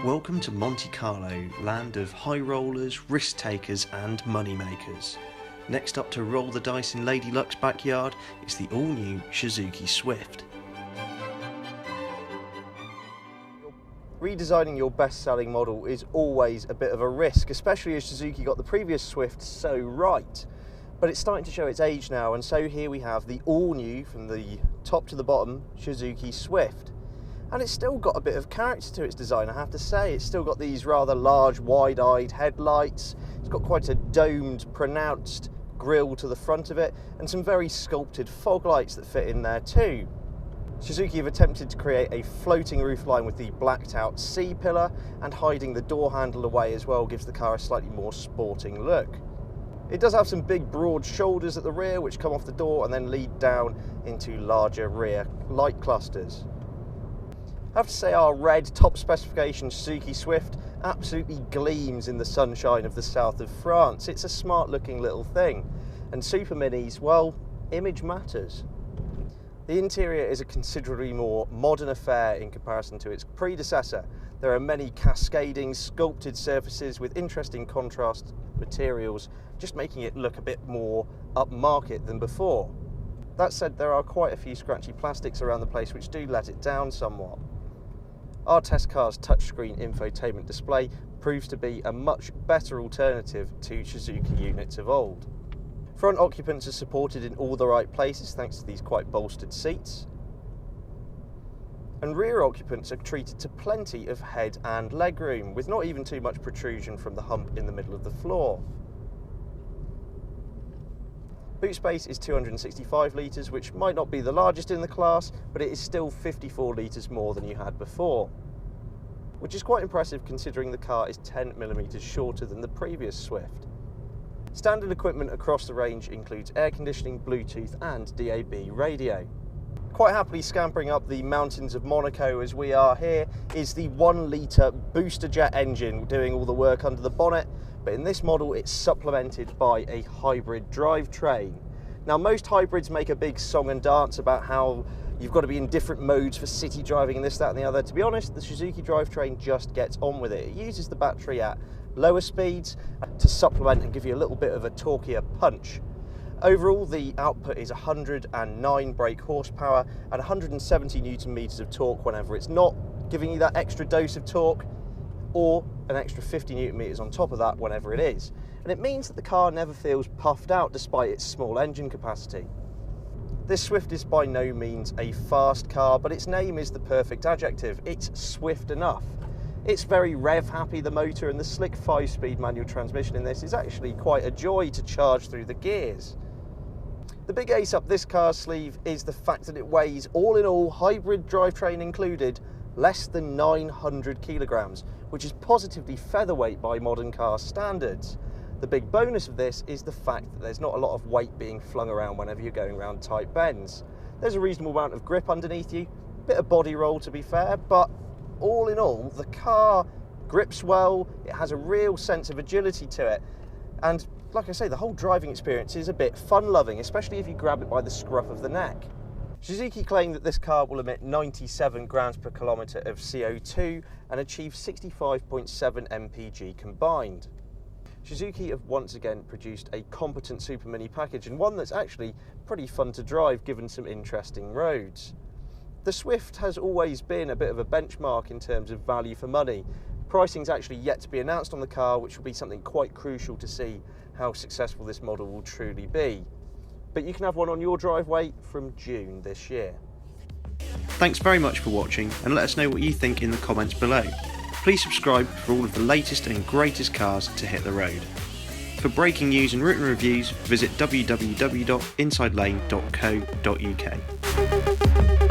Welcome to Monte Carlo, land of high rollers, risk takers and money makers. Next up to roll the dice in Lady Luck's backyard is the all-new Suzuki Swift. Redesigning your best-selling model is always a bit of a risk, especially as Suzuki got the previous Swift so right. But it's starting to show its age now, and so here we have the all-new, from the top to the bottom, Suzuki Swift. And it's still got a bit of character to its design, I have to say. It's still got these rather large, wide-eyed headlights. It's got quite a domed, pronounced grille to the front of it, and some very sculpted fog lights that fit in there too. Suzuki have attempted to create a floating roofline with the blacked out C-pillar, and hiding the door handle away as well gives the car a slightly more sporting look. It does have some big broad shoulders at the rear which come off the door and then lead down into larger rear light clusters. I have to say our red top specification Suzuki Swift absolutely gleams in the sunshine of the south of France. It's a smart looking little thing, and super minis, well, image matters. The interior is a considerably more modern affair in comparison to its predecessor. There are many cascading, sculpted surfaces with interesting contrast materials, just making it look a bit more upmarket than before. That said, there are quite a few scratchy plastics around the place which do let it down somewhat. Our test car's touchscreen infotainment display proves to be a much better alternative to Suzuki units of old. Front occupants are supported in all the right places thanks to these quite bolstered seats. And rear occupants are treated to plenty of head and legroom, with not even too much protrusion from the hump in the middle of the floor. Boot space is 265 litres, which might not be the largest in the class, but it is still 54 litres more than you had before, which is quite impressive considering the car is 10mm shorter than the previous Swift. Standard equipment across the range includes air conditioning, Bluetooth and DAB radio. Quite happily scampering up the mountains of Monaco as we are here is the 1 litre Boosterjet engine doing all the work under the bonnet, but in this model it's supplemented by a hybrid drivetrain. Now most hybrids make a big song and dance about how you've got to be in different modes for city driving and this, that and the other. To be honest, the Suzuki drivetrain just gets on with it. It uses the battery at lower speeds to supplement and give you a little bit of a torquier punch. Overall, the output is 109 brake horsepower and 170 Newton meters of torque whenever it's not giving you that extra dose of torque, or an extra 50 Newton meters on top of that whenever it is. And it means that the car never feels puffed out despite its small engine capacity. This Swift is by no means a fast car, but its name is the perfect adjective. It's swift enough. It's very rev happy, the motor, and the slick 5-speed manual transmission in this is actually quite a joy to charge through the gears. The big ace up this car's sleeve is the fact that it weighs, all in all, hybrid drivetrain included, less than 900 kilograms, which is positively featherweight by modern car standards. The big bonus of this is the fact that there's not a lot of weight being flung around whenever you're going around tight bends. There's a reasonable amount of grip underneath you, bit of body roll to be fair, but all in all, the car grips well, it has a real sense of agility to it, and like I say, the whole driving experience is a bit fun-loving, especially if you grab it by the scruff of the neck. Suzuki claim that this car will emit 97 grams per kilometre of CO2 and achieve 65.7 mpg combined. Suzuki have once again produced a competent super mini package, and one that's actually pretty fun to drive given some interesting roads. The Swift has always been a bit of a benchmark in terms of value for money. Pricing's actually yet to be announced on the car, which will be something quite crucial to see how successful this model will truly be. But you can have one on your driveway from June this year. Thanks very much for watching, and let us know what you think in the comments below. Please subscribe for all of the latest and greatest cars to hit the road. For breaking news and written reviews, visit www.insidelane.co.uk.